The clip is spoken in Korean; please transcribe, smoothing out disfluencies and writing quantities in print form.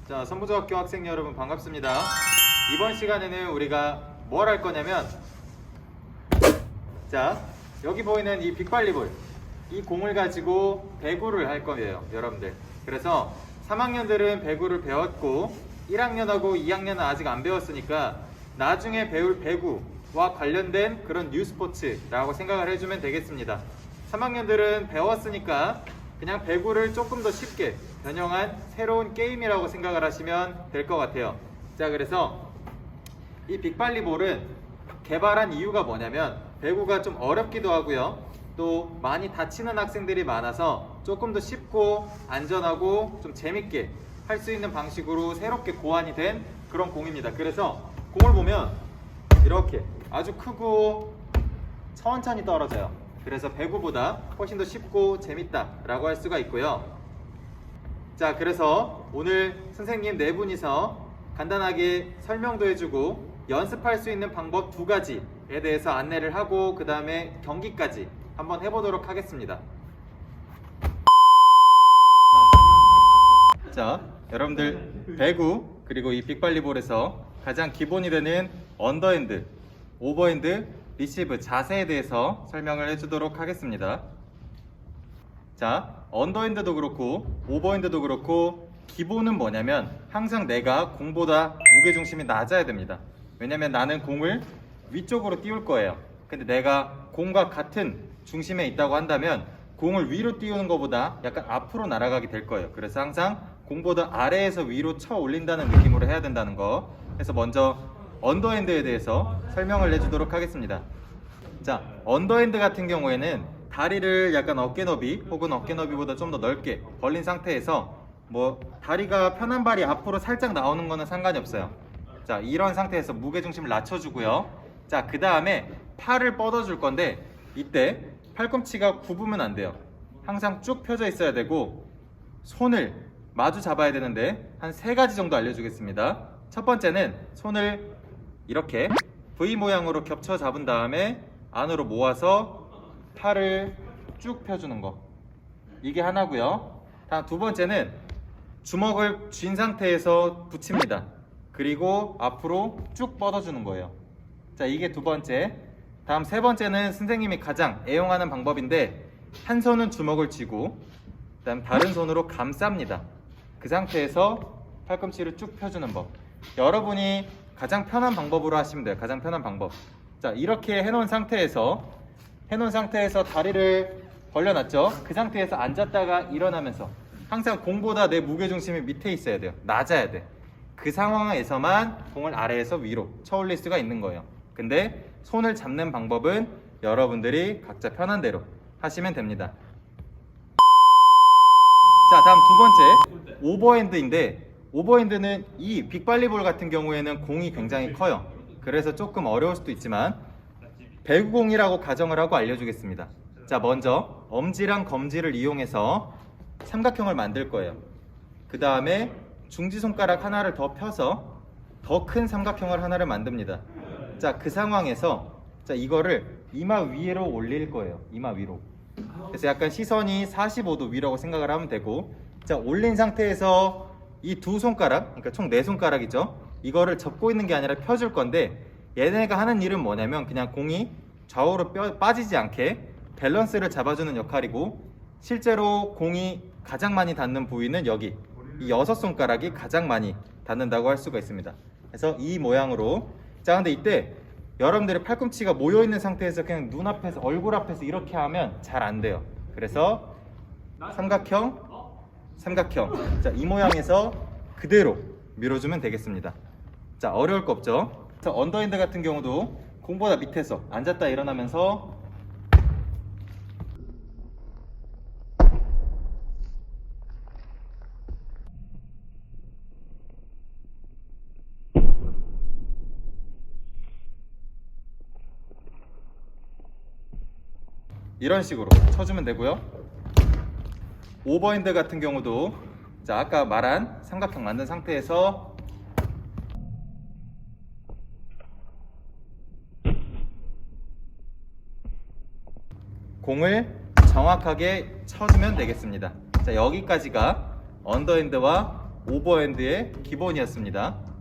자, 선부조학교 학생 여러분 반갑습니다. 이번 시간에는 우리가 뭘 할 거냐면, 자, 여기 보이는 이 빅발리볼, 이 공을 가지고 배구를 할 거예요, 여러분들. 그래서 3학년들은 배구를 배웠고 1학년하고 2학년은 아직 안 배웠으니까 나중에 배울 배구와 관련된 그런 뉴스포츠라고 생각을 해주면 되겠습니다. 3학년들은 배웠으니까 그냥 배구를 조금 더 쉽게 변형한 새로운 게임이라고 생각을 하시면 될 것 같아요. 자, 그래서 이 빅발리볼은 개발한 이유가 뭐냐면 배구가 좀 어렵기도 하고요, 또 많이 다치는 학생들이 많아서 조금 더 쉽고 안전하고 좀 재밌게 할 수 있는 방식으로 새롭게 고안이 된 그런 공입니다. 그래서 공을 보면 이렇게 아주 크고 천천히 떨어져요. 그래서 배구보다 훨씬 더 쉽고 재밌다라고 할 수가 있고요. 자, 그래서 오늘 선생님 네 분이서 간단하게 설명도 해주고 연습할 수 있는 방법 2가지에 대해서 안내를 하고 그 다음에 경기까지 한번 해보도록 하겠습니다. 자, 여러분들 배구 그리고 이 빅발리볼에서 가장 기본이 되는 언더핸드, 오버핸드, 리시브 자세에 대해서 설명을 해주도록 하겠습니다. 자, 언더핸드도 그렇고 오버핸드도 그렇고 기본은 뭐냐면 항상 내가 공보다 무게중심이 낮아야 됩니다. 왜냐면 나는 공을 위쪽으로 띄울 거예요. 근데 내가 공과 같은 중심에 있다고 한다면 공을 위로 띄우는 것보다 약간 앞으로 날아가게 될 거예요. 그래서 항상 공보다 아래에서 위로 쳐 올린다는 느낌으로 해야 된다는 거. 그래서 먼저 언더핸드에 대해서 설명을 해주도록 하겠습니다. 자, 언더핸드 같은 경우에는 다리를 약간 어깨 너비 혹은 어깨 너비보다 좀 더 넓게 벌린 상태에서 다리가 편한 발이 앞으로 살짝 나오는 거는 상관이 없어요. 자, 이런 상태에서 무게중심을 낮춰주고요. 자, 그 다음에 팔을 뻗어줄 건데 이때 팔꿈치가 굽으면 안 돼요. 항상 쭉 펴져 있어야 되고 손을 마주 잡아야 되는데 한 3가지 정도 알려주겠습니다. 첫 번째는 손을 이렇게 V 모양으로 겹쳐 잡은 다음에 안으로 모아서 팔을 쭉 펴주는 거, 이게 하나고요. 다음 2번째는 주먹을 쥔 상태에서 붙입니다. 그리고 앞으로 쭉 뻗어주는 거예요. 자, 이게 2번째. 다음 3번째는 선생님이 가장 애용하는 방법인데 한 손은 주먹을 쥐고 그다음 다른 손으로 감쌉니다. 그 상태에서 팔꿈치를 쭉 펴주는 법. 여러분이 가장 편한 방법으로 하시면 돼요. 가장 편한 방법. 자, 이렇게 해놓은 상태에서 다리를 벌려놨죠. 그 상태에서 앉았다가 일어나면서 항상 공보다 내 무게중심이 밑에 있어야 돼요. 낮아야 돼. 그 상황에서만 공을 아래에서 위로 쳐 올릴 수가 있는 거예요. 근데 손을 잡는 방법은 여러분들이 각자 편한 대로 하시면 됩니다. 자, 다음 2번째 오버핸드인데, 오버핸드는 이 빅발리볼 같은 경우에는 공이 굉장히 커요. 그래서 조금 어려울 수도 있지만 배구공이라고 가정을 하고 알려주겠습니다. 자, 먼저 엄지랑 검지를 이용해서 삼각형을 만들 거예요. 그 다음에 중지손가락 하나를 더 펴서 더 큰 삼각형을 하나를 만듭니다. 자, 그 상황에서 자, 이거를 이마 위로 올릴 거예요. 이마 위로. 그래서 약간 시선이 45도 위라고 생각을 하면 되고, 자, 올린 상태에서 이 2손가락, 그러니까 총 4손가락이죠. 이거를 접고 있는 게 아니라 펴줄 건데 얘네가 하는 일은 뭐냐면 그냥 공이 좌우로 빠지지 않게 밸런스를 잡아주는 역할이고, 실제로 공이 가장 많이 닿는 부위는 여기 이 6손가락이 가장 많이 닿는다고 할 수가 있습니다. 그래서 이 모양으로. 자, 근데 이때 여러분들의 팔꿈치가 모여있는 상태에서 그냥 눈앞에서 얼굴 앞에서 이렇게 하면 잘 안 돼요. 그래서 삼각형, 자, 이 모양에서 그대로 밀어주면 되겠습니다. 자, 어려울 거 없죠. 그래서 언더핸드 같은 경우도 공보다 밑에서 앉았다 일어나면서 이런 식으로 쳐주면 되고요. 오버핸드 같은 경우도 자, 아까 말한 삼각형 만든 상태에서 공을 정확하게 쳐주면 되겠습니다. 자, 여기까지가 언더핸드와 오버핸드의 기본이었습니다.